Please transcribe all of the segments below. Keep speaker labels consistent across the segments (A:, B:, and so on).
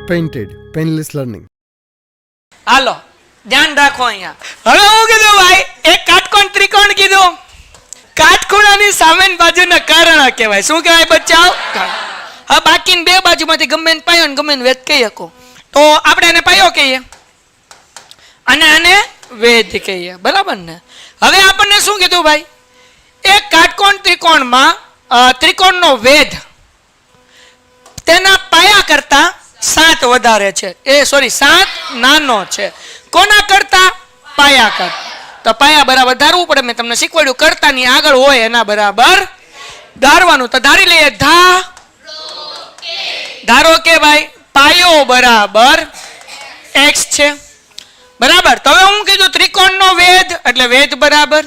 A: Painted painless learning.
B: હાલો ધ્યાન રાખો અહીંયા. હવે હું કીધું ભાઈ એક કાટકોણ ત્રિકોણ કીધું. કાટખૂણાની સામેની બાજુના કર્ણ કહેવાય. શું કહેવાય બચ્ચાઓ? હવે બાકીની બે બાજુમાંથી ગમે ને પાયો ને ગમે ને વેધ કહી શકો. તો આપણે એને પાયો કહીએ અને આને વેધ કહીએ, બરાબર ને? હવે આપણને શું કીધું ભાઈ? એક કાટકોણ ત્રિકોણમાં ત્રિકોણનો વેધ તેના પાયા કરતા 7 વધારે છે. 7 નાનો છે. કોના કરતા? પાયા કરતા. તો પાયા બરાબર ધારવું પડે. મેં તમને શીખવાડ્યું કરતાની આગળ હોય એના બરાબર ધારવાનું. તો ધારી લઈએ. ધારો કે ભાઈ પાયો બરાબર x છે, બરાબર? તો હવે હું કીધું ત્રિકોણનો વેધ એટલે વેધ બરાબર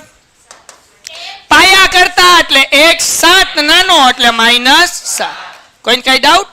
B: પાયા કરતા એટલે x 7 નાનો એટલે -7. કોઈને કઈ ડાઉટ?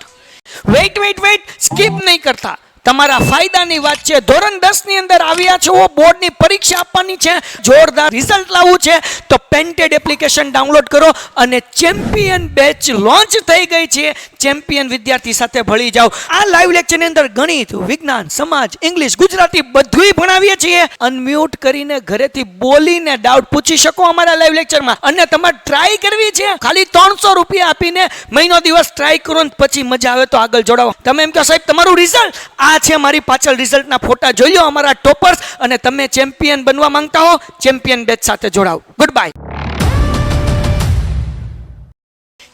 B: વેઇટ સ્કીપ નહીં કરતા. તમારા ફાયદાની વાત છે. ધોરણ 10 ની અંદર આવ્યા છો, બોર્ડની પરીક્ષા આપવાની છે, જોરદાર રિઝલ્ટ લાવવું છે, તો પેન્ટેડ એપ્લિકેશન ડાઉનલોડ કરો અને ચેમ્પિયન બેચ લોન્ચ થઈ ગઈ છે. ચેમ્પિયન વિદ્યાર્થી સાથે ભળી જાઓ. આ લાઈવ લેક્ચરની અંદર ગણિત, વિજ્ઞાન, સમાજ, ઇંગ્લિશ, ગુજરાતી બધુંય ભણાવીએ છીએ. અનમ્યુટ કરીને ઘરેથી બોલીને ડાઉટ પૂછી શકો અમારા લાઈવ લેક્ચરમાં. અને તમારે ટ્રાય કરવી છે, ખાલી 300 રૂપિયા આપીને મહિનો દિવસ ટ્રાય કરો ને પછી મજા આવે તો આગળ જોડાવો. તમે એમ કહો સાહેબ તમારું રિઝલ્ટ આ છે, મારી પાછળ રિઝલ્ટના ફોટા જોઈ લો અમારા ટોપર્સ. અને તમે ચેમ્પિયન બનવા માંગતા હો, ચેમ્પિયન બેચ સાથે જોડાઓ. Good bye.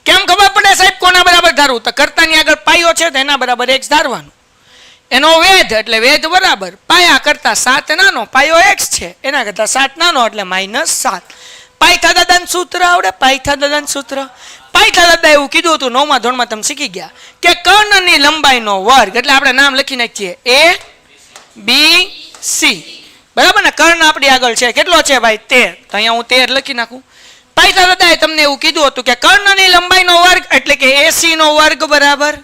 B: કેમ ખબર પડે સાહેબ કોના બરાબર ધારવું? તો કરતાની આગળ પાયો છે તો એના બરાબર x ધારવાનું. એનો વેધ એટલે વેધ બરાબર પાયા કરતા 7 નાનો, પાયો x છે એના કરતા 7 નાનો એટલે -7. પાયથા દાદાનું સૂત્ર આવડે? પાયથા દાદાનું સૂત્ર પાયથા દાદા એવું કીધું હતું 9મા ધોરણમાં, તમે શીખી ગયા કે કર્ણની લંબાઈનો વર્ગ એટલે આપણે નામ લખી નાખીએ ABC, બરાબર ને? કર્ણ આપણી આગળ છે કેટલો છે ભાઈ? 13. તો અહીંયા હું 13 લખી નાખું. પાયથા દાદાએ તમને એવું કીધું હતું કે કર્ણની લંબાઈનો વર્ગ એટલે કે AC નો વર્ગ બરાબર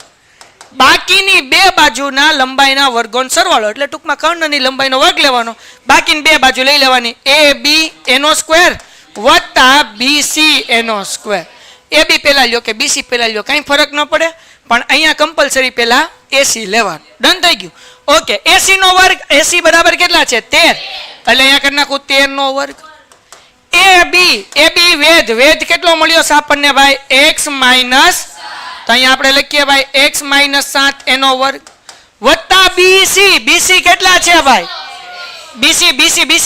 B: બાકીની બે બાજુના લંબાઈના વર્ગોનો સરવાળો. એટલે ટૂંકમાં કર્ણની લંબાઈનો વર્ગ લેવાનો, બાકીની બે બાજુ લઈ લેવાની. AB એનો સ્ક્વેર વત્તા BC એનો સ્ક્વેર. AB પેલા લ્યો કે BC પેલા લ્યો કઈ ફરક ન પડે, પણ અહીંયા કમ્પલસરી પેલા AC લેવાનું. ડન થઈ ગયું? ઓકે. AC નો વર્ગ, AC બરાબર કેટલા છે? 13. એટલે અહીંયા કરી નાખું 13 નો વર્ગ. AB વેધ કેટલો મળ્યો છે આપણને ભાઈ? x માઇનસ, તો અહીંયા આપણે લખીએ ભાઈ x -7 એનો વર્ગ વત્તા BC કેટલા છે ભાઈ? BC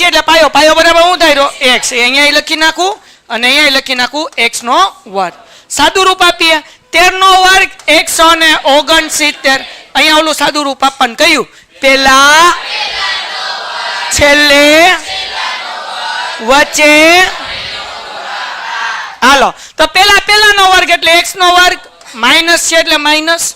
B: એટલે પાયો બરાબર શું થાય? x. અહીંયા લખી નાખું અને અહીંયા લખી નાખું x નો વર્ગ. સાદું રૂપ આપીએ 13 નો વર્ગ 169. અહીંયા ઓલું સાદું રૂપ આપવાનું કહ્યું, પેલા છેલ્લે વચ્ચે. હાલો તો પેલાનો વર્ગ એટલે x નો વર્ગ, માઇનસ છે એટલે માઇનસ,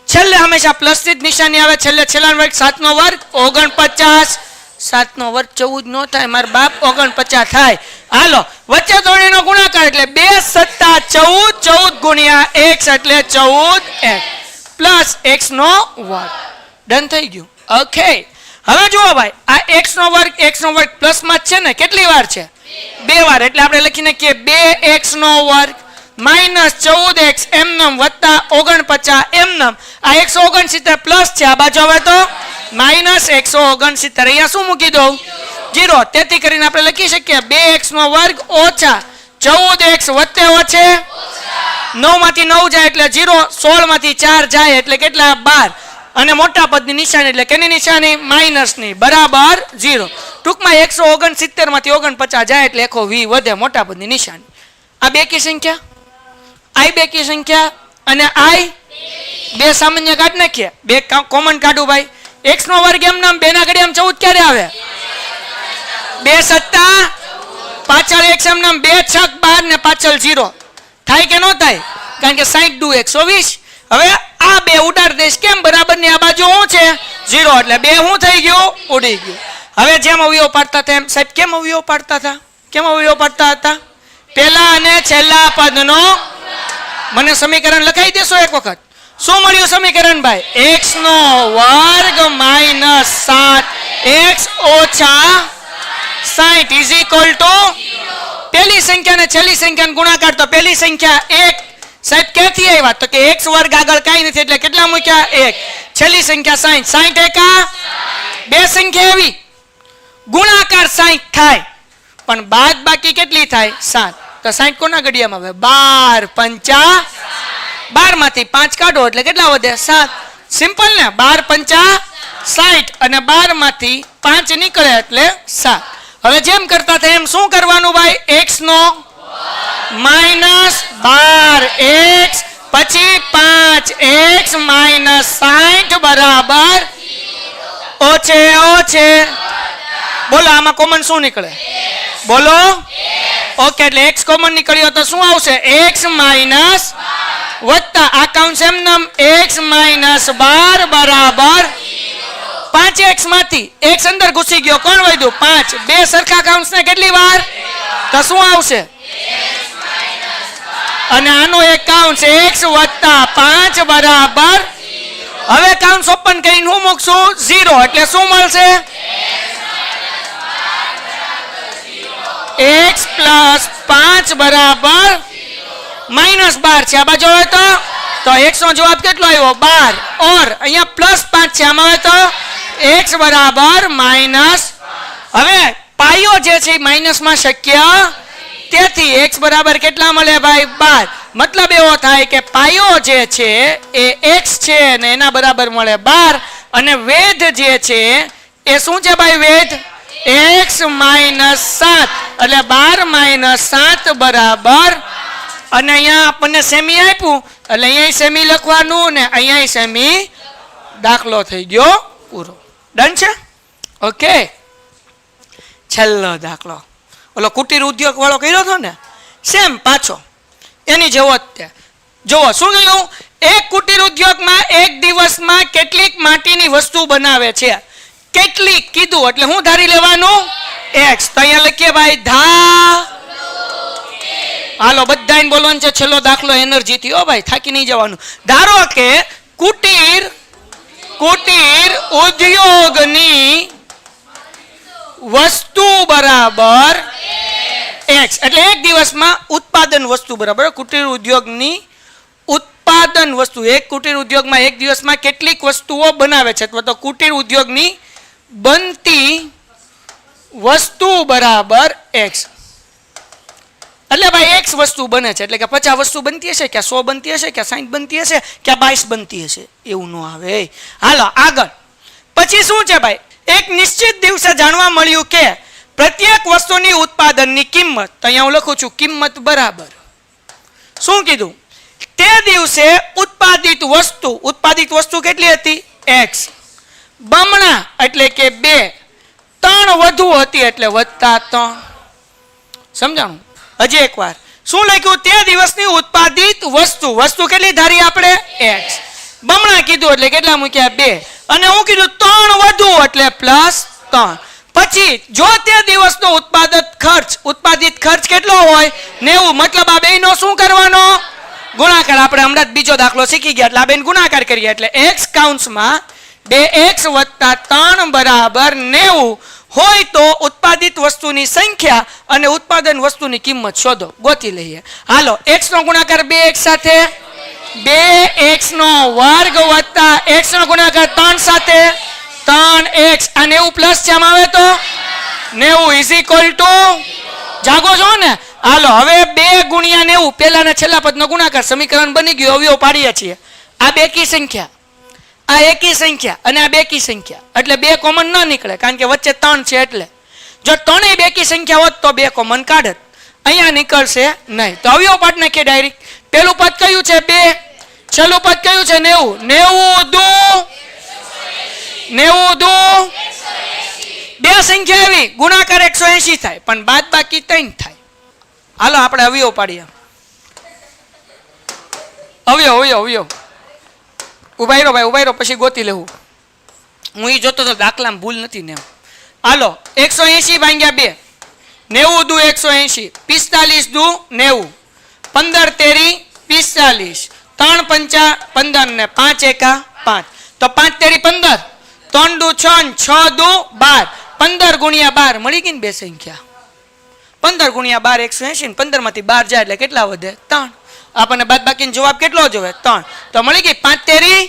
B: છેલ્લે હંમેશા પ્લસ થી જ નિશાની આવે. છેલ્લાનો વર્ગ 7 નો વર્ગ 49. 7 નો વર્ગ 14 નો થાય મારા બાપ, 49 થાય. હાલો વચ્ચે ત્રણેયનો ગુણાકાર એટલે 2 + 14 ગુણ્યા x એટલે 14x પ્લસ x નો વર્ગ. ડન થઈ ગયું? ઓકે. હવે જુઓ ભાઈ આ x નો વર્ગ પ્લસ માં જ છે ને? કેટલી વાર છે? 2 વાર. એટલે આપણે લખી નાખીએ 2x નો વર્ગ -14x એમનમ વત્તા 49 એમનમ. આ 169 પ્લસ છે, આ બાજુ આવે તો -169. અહીંયા શું મૂકી દઉં? 0. તેથી કરીને આપણે લખી શકીએ 2x નો વર્ગ ઓછા 14x વત્તે વચ્ચે 9 માંથી 9 જાય એટલે 0, 16 માંથી 4 જાય એટલે કેટલા? 12. અને મોટા પદની નિશાની એટલે કેની નિશાની? માઇનસની, બરાબર 0. ટૂંકમાં 169 માંથી 49 જાય એટલે એકો v વધે, મોટા પદની નિશાની. આ બેકી સંખ્યા, i બેકી સંખ્યા અને i બે સામાન્ય કાઢી નાખીએ, બે કોમન કાઢું ભાઈ. x નો વર્ગ એમ નામ 2 ના ઘડિયામાં 14 ક્યારે આવે? 2 સત્તા પાછળ x એમ નામ 2 6 12 ને પાછળ 0 થાય કે ન થાય? કારણ કે 60 દુ 120. હવે આ બે ઉડાડ દેશ કેમ? બરાબર ની આ બાજુ શું છે? 0. એટલે 2 શું થઈ ગયું? ઉડી ગયું. હવે જેમ અવયવ પાડતા હતા એમ સાહેબ કેમ અવયવ પાડતા હતા? હતા? પહેલા અને છેલ્લા પદનો. મને સમીકરણ લખાઈ દેશો એક વખત? શું મળ્યું સમીકરણ ભાઈ? x નો વર્ગ -7x ઓછા 60 ઇઝ ઇક્વલ ટુ પેલી સંખ્યા ને છેલ્લી સંખ્યાનો ગુણાકાર. તો પેલી સંખ્યા 1 સાહેબ ક્યાંથી આવ્યા તો કે x વર્ગ આગળ કાંઈ નથી એટલે કેટલા મૂક્યા 1. છેલ્લી સંખ્યા 60. 60 એકા બે સંખ્યા એવી ગુણાકાર 60 થાય પણ બાદ બાકી કેટલી થાય 7. તો 60 કોના ઘડિયામાં આવે 12 પંચા 12 માંથી 5 કાઢો એટલે કેટલા વધે 7. સિમ્પલ ને 12 પંચા 60 અને 12 માંથી 5 નીકળે એટલે 7. હવે જેમ કરતા થાય એમ શું કરવાનું ભાઈ x નો -12x પછી 5x -60 બરાબર ઓછે ઓછે બોલો આમાં કોમન શું નીકળે બોલો ઓકે એટલે x કોમન નીકળ્યો તો શું આવશે x માઈનસ વત્તા આ કાઉન્ટ એમ નામ x -12 બરાબર 5x માંથી x અંદર ઘૂસી ગયો કોણ વધ્યું 5. બે સરખા કાઉન્ટ્સ ને કેટલી વાર તો શું આવશે અને આનો એક કાઉન્ટ x + 5 બરાબર હવે કાઉન્ટ ઓપન કરીને હું મૂકશું 0 એટલે શું મળશે x + 5 બરાબર -12 છે આ બાજુ આવે તો x નો જવાબ કેટલો આવ્યો 12 ઓર અહીંયા +5 છે આમાં આવે તો x બરાબર - હવે પાયો જે છે માઈનસ માં શક્ય તેથી x બરાબર કેટલા મળે ભાઈ 12. મતલબ એવો થાય કે પાયો જે છે એ x છે અને એના બરાબર મળે 12 અને વેધ જે છે એ શું છે ભાઈ વેધ x - 7 એટલે 12 - 7 બરાબર અને અહીંયા આપણને સેમી આપ્યું એટલે અહીંયા સેમી લખવાનું ને અહીંયા સેમી દાખલો થઈ ગયો પૂરો. ડન છે ઓકે. છેલ્લો દાખલો ઓલો કુટીર ઉદ્યોગ વાળો કર્યો હતો ને સેમ પાછો એની જેવો જ તે જોવો શું કહ્યું એક કુટીર ઉદ્યોગમાં એક દિવસમાં કેટલીક માટીની વસ્તુ બનાવે છે કેટલીક કીધું એટલે હું ધારી લેવાનું x તો અહીંયા લખીએ ભાઈ હાલો બધાને બોલવાનું છે છેલ્લો દાખલો એનર્જી થી હો ભાઈ થાકી નહીં જવાનું. ધારો કે કુટીર ઉદ્યોગની વસ્તુ બરાબર x એટલે એક દિવસમાં ઉત્પાદન વસ્તુ બરાબર કુટીર ઉદ્યોગની ઉત્પાદન વસ્તુ એક કુટીર ઉદ્યોગમાં એક દિવસમાં કેટલીક વસ્તુઓ બનાવે છે અથવા તો કુટીર ઉદ્યોગની બનતી વસ્તુ બરાબર x એટલે ભાઈ x વસ્તુ બને છે એટલે કે 50 વસ્તુ બનતી હશે કે 100 બનતી હશે કે 60 બનતી હશે કે 22 બનતી હશે એવું ન આવે. હાલો આગળ પછી શું છે ભાઈ એક નિશ્ચિત દિવસે જાણવા મળ્યું કે પ્રત્યેક વસ્તુની ઉત્પાદનની કિંમત તો અહીંયા હું લખું છું કિંમત બરાબર શું કીધું તે દિવસે ઉત્પાદિત વસ્તુ કેટલી હતી x બમણા એટલે કે 2 3 વધુ હતી એટલે +3 સમજાણું. હજી એકવાર શું લખ્યું તે દિવસની ઉત્પાદિત વસ્તુ કેટલી ધારી આપણે x બમણા કીધું એટલે કેટલા મૂક્યા 2 અને હું કીધું 3 વધુ એટલે +3. પછી જો તે દિવસનો ઉત્પાદિત ખર્ચ કેટલો હોય 90 મતલબ આ બેયનો શું કરવાનો ગુણાકાર. આપણે હમણાં જ બીજો દાખલો શીખી ગયા એટલે આ બેન ગુણાકાર કરીએ એટલે x કાઉન્સમાં 2x + 3 બરાબર 90 હોય તો ઉત્પાદિત વસ્તુની સંખ્યા અને ઉત્પાદન વસ્તુની કિંમત શોધો ગોતી લઈએ. હાલો x નો ગુણાકાર 2x સાથે 2x નો વર્ગ વત્તા x નો ગુણાકાર 3 સાથે 3x આ 90 પ્લસ છે આમાં આવે તો 90 = જાગો છો ને. હાલો હવે 2 × 90 પહેલાના છેલ્લા પદનો ગુણાકાર સમીકરણ બની ગયું અવયવ પાડીએ છીએ. આ બેકી સંખ્યા આ એકી સંખ્યા અને આ બેકી સંખ્યા એટલે 2 કોમન ન નીકળે કારણ કે વચ્ચે 3 છે એટલે જો 3 બેકી સંખ્યા હોત તો 2 કોમન કાઢત અહીંયા નીકળશે નહીં તો અવયવ પાડ નાખીએ ડાયરેક્ટ. પેલું પદ કયું છે 2 છેલ્લું પદ કયું છે 90 બે સંખ્યા આવી ગુણાકાર 180 થાય પણ બાદ બાકી 3 થાય. હાલો આપણે અવયવ પાડીએ અવયવ ઉભા રહ્યો પછી ગોતી લેવું હું એ જોતો તો દાખલામાં ભૂલ નથી ને. હાલો 180 ભાગ્યા 2 90 × 180 45 × 90 15 × 3 = 45 3 × 5 = 15 ને 5 × 5 તો 5 × 3 = 15 3 × 6 = 6 × 2 = 12 15 × 12 મળી ગઈ ને બે સંખ્યા 15 × 12 180 15 માંથી 12 જાય એટલે કેટલા વધે 3 આપણને બાદબાકીનો જવાબ કેટલો જોવે 3 તો મળી ગઈ 5 તેરી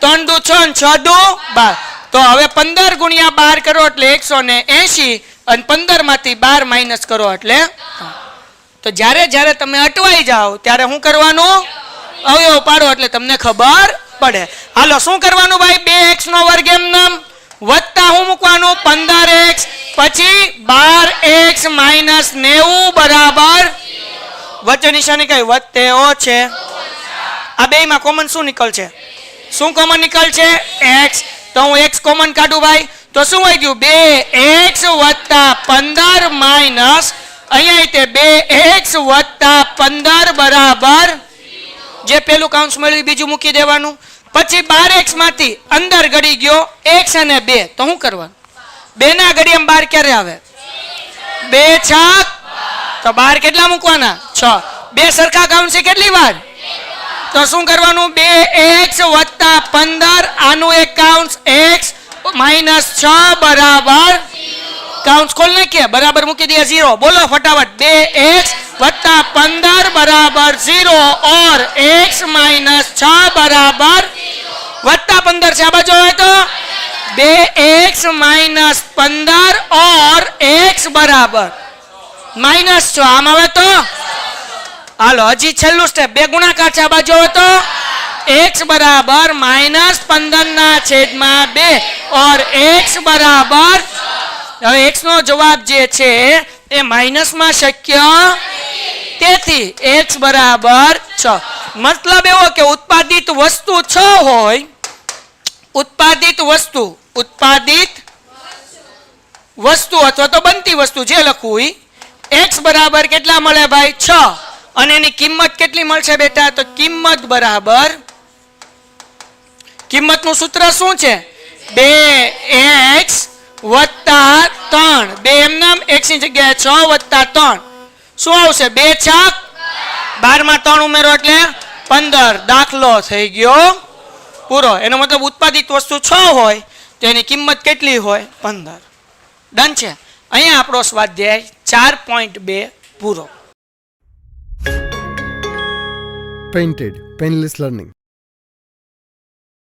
B: 3 દુ 6 અને 6 દુ 12 તો હવે 15 ગુણ્યા 12 કરો એટલે 180 અને 15 માંથી 12 માઇનસ કરો એટલે તો જ્યારે જ્યારે તમે અટવાઈ જાઓ ત્યારે શું કરવાનું અવયવ પાડો એટલે તમને ખબર પડે હાલો શું કરવાનું ભાઈ 2x નો વર્ગ એમ નામ વત્તા શું મૂકવાનું 15x પછી 12x માઇનસ 90 બરાબર વચ્ચે નિશાની કઈ વત્તેઓ છે આ બેયમાં કોમન શું નીકળશે શું કોમન નીકળશે x તો હું x કોમન કાઢું ભાઈ તો શું આવી ગયું 2x વત્તા 15 માઇનસ અહીંયા તે 2x વત્તા 15 બરાબર જે પેલું કાઉન્સ મળ્યું બીજું મૂકી દેવાનું પછી 12x માંથી અંદર ગડી ગયો x અને 2 તો શું કરવાનું 2 ના ઘડિયામાં 12 ક્યારે આવે 2 છક તો 12 કેટલા મૂકવાના 6 2 સરખા કાઉન્સ છે કેટલી વાર તો શું કરવાનું 2x વત્તા 15 આનું એક કાઉન્સ x માઇનસ 6 બરાબર કાઉન્સ ખોલ નાખીએ બરાબર મૂકી દે 0 બોલો ફટાફટ 2x વત્તા 15 બરાબર 0 और x माइनस 6 बराबर वत्ता 15 से आ बाजू है तो 2x माइनस 15 और x बराबर माइनस 6 आम आवे तो हालो हजी छेल्लू स्टेप 2 गुणाकार છે આ બાજુ હોય તો x बराबर माइनस 15 ના છેદમાં 2 और x बराबर હવે x નો જવાબ જે છે એ માઈનસ માં શક્ય તેથી x બરાબર 6 મતલબ એવો કે ઉત્પાદિત વસ્તુ 6 હોય ઉત્પાદિત વસ્તુ અથવા તો બનતી વસ્તુ જે લખવું x બરાબર કેટલા મળે ભાઈ 6 અને એની કિંમત કેટલી મળશે બેટા તો કિંમત બરાબર કિંમતનું સૂત્ર શું છે 2x વત્તા 3 2 એમ નામ x ની જગ્યાએ 6 વત્તા 3 શું આવશે 2 છક 12 માં 3 ઉમેરો એટલે 15 દાખલો થઈ ગયો પૂરો એનો મતલબ ઉત્પાદિત વસ્તુ 6 હોય તો એની કિંમત કેટલી હોય 15 ડન છે અહીંયા આપણો સ્વાધ્યાય 4.2 પૂરો
A: Painted Painless Learning